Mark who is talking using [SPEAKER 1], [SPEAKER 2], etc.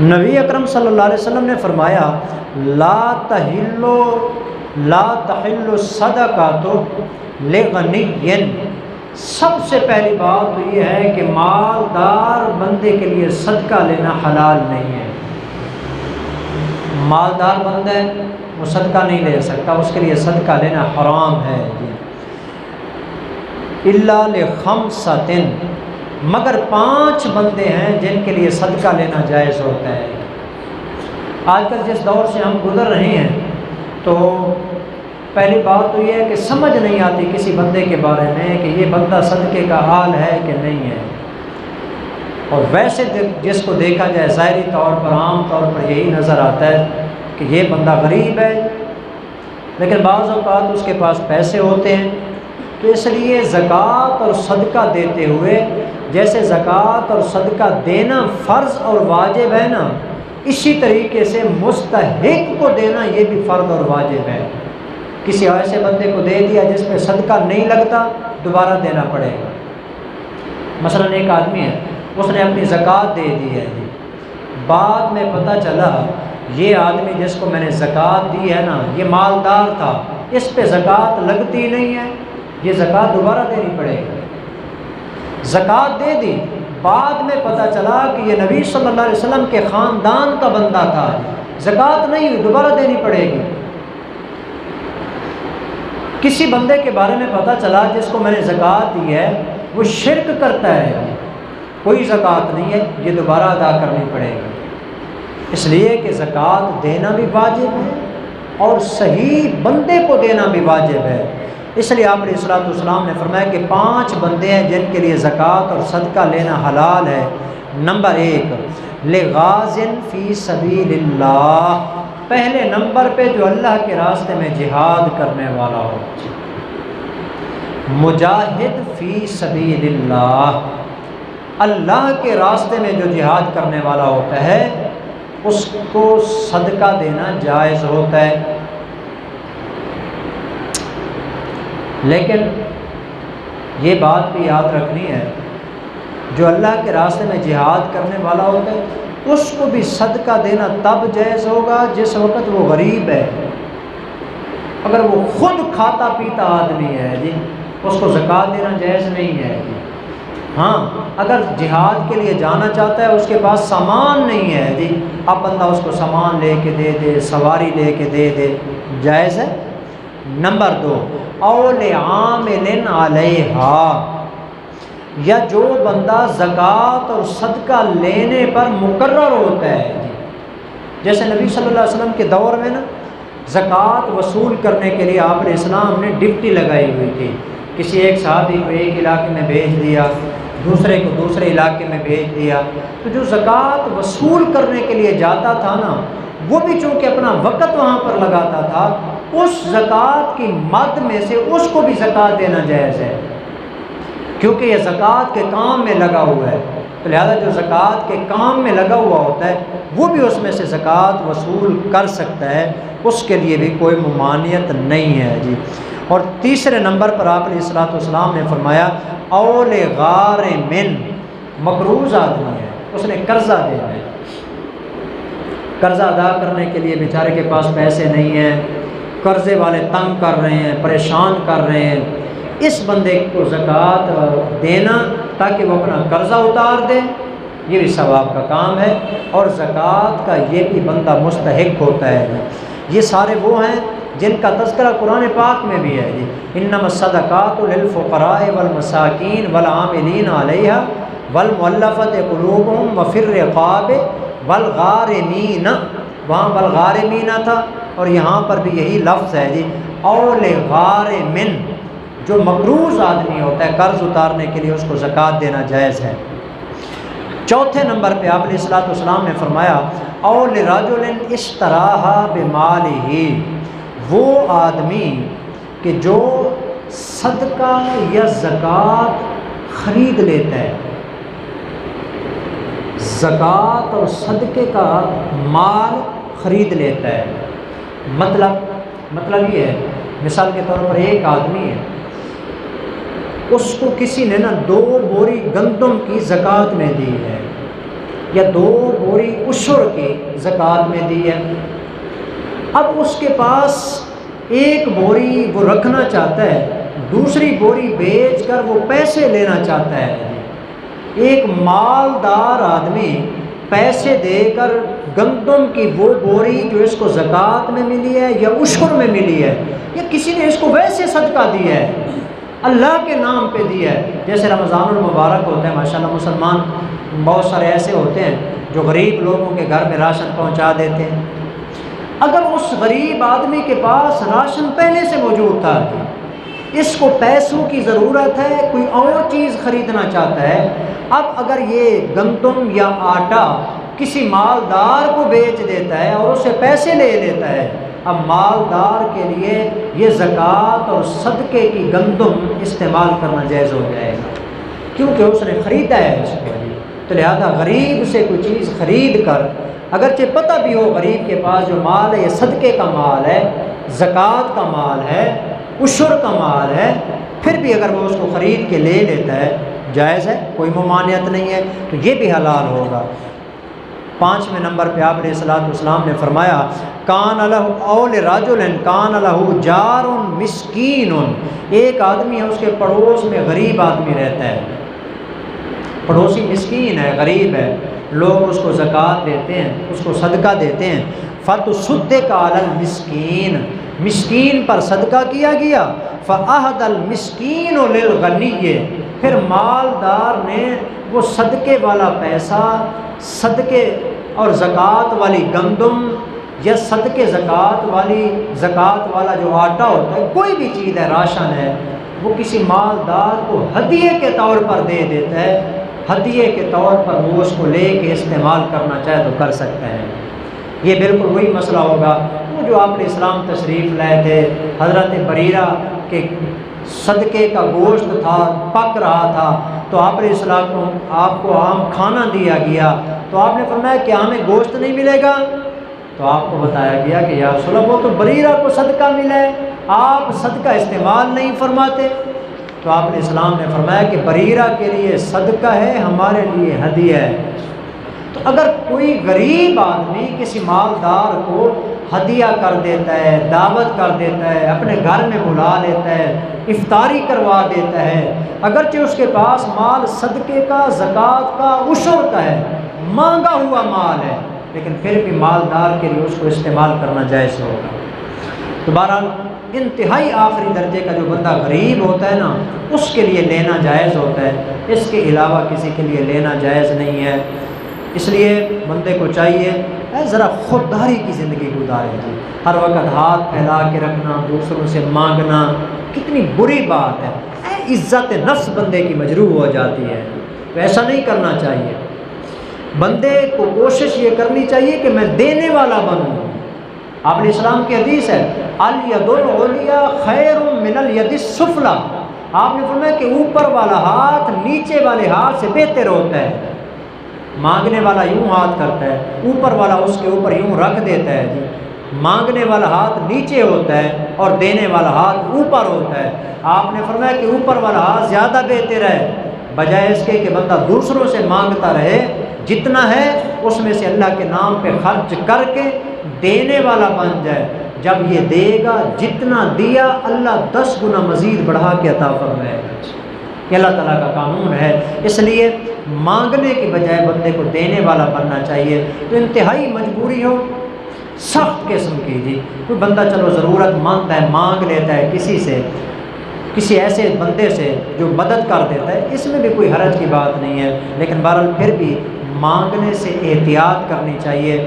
[SPEAKER 1] نبی اکرم صلی اللہ علیہ وسلم نے فرمایا لا تحل الصدقۃ لغنی، سب سے پہلی بات تو یہ ہے کہ مالدار بندے کے لیے صدقہ لینا حلال نہیں ہے۔ مالدار بندہ ہے وہ صدقہ نہیں لے سکتا، اس کے لیے صدقہ لینا حرام ہے جی۔ الا لخمسۃ، مگر 5 بندے ہیں جن کے لیے صدقہ لینا جائز ہوتا ہے۔ آج کل جس دور سے ہم گزر رہے ہیں تو پہلی بات تو یہ ہے کہ سمجھ نہیں آتی کسی بندے کے بارے میں کہ یہ بندہ صدقے کا حال ہے کہ نہیں ہے، اور ویسے جس کو دیکھا جائے ظاہری طور پر عام طور پر یہی نظر آتا ہے کہ یہ بندہ غریب ہے، لیکن بعض اوقات اس کے پاس پیسے ہوتے ہیں۔ تو اس لیے زکوٰۃ اور صدقہ دیتے ہوئے، جیسے زکوٰۃ اور صدقہ دینا فرض اور واجب ہے نا، اسی طریقے سے مستحق کو دینا یہ بھی فرض اور واجب ہے۔ کسی ایسے بندے کو دے دیا جس پہ صدقہ نہیں لگتا، دوبارہ دینا پڑے گا۔ مثلا ایک آدمی ہے، اس نے اپنی زکوٰۃ دے دی ہے جی، بعد میں پتہ چلا یہ آدمی جس کو میں نے زکوٰۃ دی ہے نا یہ مالدار تھا، اس پہ زکوٰۃ لگتی نہیں ہے، یہ زکوٰۃ دوبارہ دینی پڑے گی۔ زکوٰۃ دے دی، بعد میں پتہ چلا کہ یہ نبی صلی اللہ علیہ وسلم کے خاندان کا بندہ تھا، زکوٰۃ نہیں ہوئی، دوبارہ دینی پڑے گی۔ کسی بندے کے بارے میں پتہ چلا جس کو میں نے زکوٰۃ دی ہے وہ شرک کرتا ہے، کوئی زکوٰۃ نہیں ہے، یہ دوبارہ ادا کرنی پڑے گی، اس لیے کہ زکوٰۃ دینا بھی واجب ہے اور صحیح بندے کو دینا بھی واجب ہے۔ اس لیے آپ علیہ الصلوۃ والسلام نے فرمایا کہ 5 بندے ہیں جن کے لیے زکوٰۃ اور صدقہ لینا حلال ہے۔ نمبر 1 لغاز فی سبیل اللہ، پہلے نمبر پہ جو اللہ کے راستے میں جہاد کرنے والا ہو، مجاہد فی سبیل اللہ، اللہ کے راستے میں جو جہاد کرنے والا ہوتا ہے اس کو صدقہ دینا جائز ہوتا ہے۔ لیکن یہ بات بھی یاد رکھنی ہے، جو اللہ کے راستے میں جہاد کرنے والا ہوتا ہے اس کو بھی صدقہ دینا تب جائز ہوگا جس وقت وہ غریب ہے۔ اگر وہ خود کھاتا پیتا آدمی ہے جی، اس کو زکوٰۃ دینا جائز نہیں ہے جی۔ ہاں اگر جہاد کے لیے جانا چاہتا ہے، اس کے پاس سامان نہیں ہے جی، اب بندہ اس کو سامان لے کے دے دے، سواری لے کے دے دے، جائز ہے۔ نمبر 2 اول عامل علیہا، یا جو بندہ زکوٰۃ اور صدقہ لینے پر مقرر ہوتا ہے جی، جیسے نبی صلی اللہ علیہ وسلم کے دور میں نا زکوٰۃ وصول کرنے کے لیے آپ علیہ السلام نے ڈپٹی لگائی ہوئی تھی، کسی ایک صحابی کو ایک علاقے میں بھیج دیا، دوسرے کو دوسرے علاقے میں بھیج دیا، تو جو زکوٰۃ وصول کرنے کے لیے جاتا تھا نا وہ بھی چونکہ اپنا وقت وہاں پر لگاتا تھا، اس زکوٰۃ کی مد میں سے اس کو بھی زکوٰۃ دینا جائز ہے، کیونکہ یہ زکوٰۃ کے کام میں لگا ہوا ہے، تو لہذا جو زکوٰۃ کے کام میں لگا ہوا ہوتا ہے وہ بھی اس میں سے زکوٰۃ وصول کر سکتا ہے، اس کے لیے بھی کوئی ممانعت نہیں ہے جی۔ اور تیسرے نمبر پر آپ علیہ الصلوۃ والسلام نے فرمایا اول غارم، مقروض آدمی ہے، اس نے قرضہ دینا ہے، قرضہ ادا کرنے کے لیے بیچارے کے پاس پیسے نہیں ہیں، قرضے والے تنگ کر رہے ہیں، پریشان کر رہے ہیں، اس بندے کو زکوٰۃ دینا تاکہ وہ اپنا قرضہ اتار دے، یہ بھی ثواب کا کام ہے، اور زکوٰۃ کا یہ بھی بندہ مستحق ہوتا ہے۔ یہ سارے وہ ہیں جن کا تذکرہ قرآن پاک میں بھی ہے جی، انما الصدقات للفقراء والمساکین والعاملین علیہا والمؤلفۃ قلوبہم وفی الرقاب والغارمین، وہاں والغارمین تھا اور یہاں پر بھی یہی لفظ ہے جی، اول غارم، جو مقروض آدمی ہوتا ہے قرض اتارنے کے لیے اس کو زکوٰۃ دینا جائز ہے۔ چوتھے نمبر پہ آپ علیہ الصلوۃ والسلام نے فرمایا اول رجل اشتراھا بمالہ، وہ آدمی کہ جو صدقہ یا زکوٰۃ خرید لیتا ہے، زکوٰۃ اور صدقے کا مال خرید لیتا ہے۔ مطلب یہ ہے، مثال کے طور پر ایک آدمی ہے، اس کو کسی نے نا 2 بوری گندم کی زکوٰۃ میں دی ہے، یا 2 بوری عشر کی زکوٰۃ میں دی ہے، اب اس کے پاس 1 بوری وہ رکھنا چاہتا ہے، دوسری بوری بیچ کر وہ پیسے لینا چاہتا ہے۔ ایک مالدار آدمی پیسے دے کر گندم کی وہ بوری جو اس کو زکوٰۃ میں ملی ہے یا عشر میں ملی ہے، یا کسی نے اس کو ویسے صدقہ دیا ہے، اللہ کے نام پہ دیا ہے، جیسے رمضان المبارک ہوتا ہے ماشاءاللہ، مسلمان بہت سارے ایسے ہوتے ہیں جو غریب لوگوں کے گھر میں راشن پہنچا دیتے ہیں۔ اگر اس غریب آدمی کے پاس راشن پہلے سے موجود تھا، اس کو پیسوں کی ضرورت ہے، کوئی اور چیز خریدنا چاہتا ہے، اب اگر یہ گندم یا آٹا کسی مالدار کو بیچ دیتا ہے اور اسے پیسے لے لیتا ہے، اب مالدار کے لیے یہ زکوٰۃ اور صدقے کی گندم استعمال کرنا جائز ہو جائے گا، کیونکہ اس نے خریدا ہے اس کو۔ تو لہذا غریب سے کوئی چیز خرید کر، اگرچہ پتہ بھی ہو غریب کے پاس جو مال ہے یہ صدقے کا مال ہے، زکوٰۃ کا مال ہے، عشر کا مال ہے، پھر بھی اگر وہ اس کو خرید کے لے لیتا ہے جائز ہے، کوئی ممانعت نہیں ہے، تو یہ بھی حلال ہوگا۔ 5ویں نمبر پہ آپ علیہ الصلوۃ والسلام نے فرمایا کان لہ اول رجل کان لہ جار مسکین، ایک آدمی ہے اس کے پڑوس میں غریب آدمی رہتا ہے، پڑوسی مسکین ہے، غریب ہے، لوگ اس کو زکوٰۃ دیتے ہیں، اس کو صدقہ دیتے ہیں، فتصدق علی المسکین، مسکین پر صدقہ کیا گیا، فأہدى المسکین للغنی، پھر مالدار نے وہ صدقے والا پیسہ، صدقے اور زکوٰۃ والی گندم یا صدقے زکوٰۃ والا جو آٹا ہوتا ہے، کوئی بھی چیز ہے، راشن ہے، وہ کسی مالدار کو ہدیے کے طور پر دے دیتا ہے، ہدیے کے طور پر وہ اس کو لے کے استعمال کرنا چاہے تو کر سکتے ہیں۔ یہ بالکل وہی مسئلہ ہوگا وہ جو آپ نے اسلام تشریف لائے تھے، حضرت بریرہ کے صدقے کا گوشت تھا، پک رہا تھا، تو آپ علیہ السلام کو آپ کو عام کھانا دیا گیا، تو آپ نے فرمایا کہ ہمیں گوشت نہیں ملے گا، تو آپ کو بتایا گیا کہ یا رسول اللہ وہ تو بریرہ کو صدقہ ملا ہے، آپ صدقہ استعمال نہیں فرماتے، تو آپ علیہ السلام نے فرمایا کہ بریرہ کے لیے صدقہ ہے، ہمارے لیے ہدیہ ہے۔ تو اگر کوئی غریب آدمی کسی مالدار کو ہدیہ کر دیتا ہے، دعوت کر دیتا ہے، اپنے گھر میں بلا لیتا ہے، افطاری کروا دیتا ہے، اگرچہ اس کے پاس مال صدقے کا، زکوٰۃ کا، عشر کا ہے، مانگا ہوا مال ہے، لیکن پھر بھی مالدار کے لیے اس کو استعمال کرنا جائز ہوگا۔ تو بہرحال انتہائی آخری درجے کا جو بندہ غریب ہوتا ہے نا، اس کے لیے لینا جائز ہوتا ہے، اس کے علاوہ کسی کے لیے لینا جائز نہیں ہے۔ اس لیے بندے کو چاہیے ذرا خودداری کی زندگی گزارے، ہر وقت ہاتھ پھیلا کے رکھنا، دوسروں سے مانگنا کتنی بری بات ہے، عزت نفس بندے کی مجروح ہو جاتی ہے، تو ایسا نہیں کرنا چاہیے۔ بندے کو کوشش یہ کرنی چاہیے کہ میں دینے والا بنوں۔ آپ علیہ السلام کی حدیث ہے الید العلیٰ خیر من الید السفلیٰ، آپ نے فرمایا کہ اوپر والا ہاتھ نیچے والے ہاتھ سے بہتر ہوتا ہے۔ مانگنے والا یوں ہاتھ کرتا ہے، اوپر والا اس کے اوپر یوں رکھ دیتا ہے، جی مانگنے والا ہاتھ نیچے ہوتا ہے اور دینے والا ہاتھ اوپر ہوتا ہے۔ آپ نے فرمایا کہ اوپر والا ہاتھ زیادہ بہتر ہے، بجائے اس کے کہ بندہ دوسروں سے مانگتا رہے، جتنا ہے اس میں سے اللہ کے نام پہ خرچ کر کے دینے والا بن جائے۔ جب یہ دے گا، جتنا دیا اللہ 10 گنا مزید بڑھا کے عطا فرمائے گا، یہ اللہ تعالیٰ کا قانون ہے۔ اس لیے مانگنے کی بجائے بندے کو دینے والا بننا چاہیے۔ تو انتہائی مجبوری ہو، سخت قسم کی، جی کوئی بندہ چلو ضرورت مند ہے، مانگ لیتا ہے کسی سے، کسی ایسے بندے سے جو مدد کر دیتا ہے، اس میں بھی کوئی حرج کی بات نہیں ہے، لیکن بہرحال پھر بھی مانگنے سے احتیاط کرنی چاہیے۔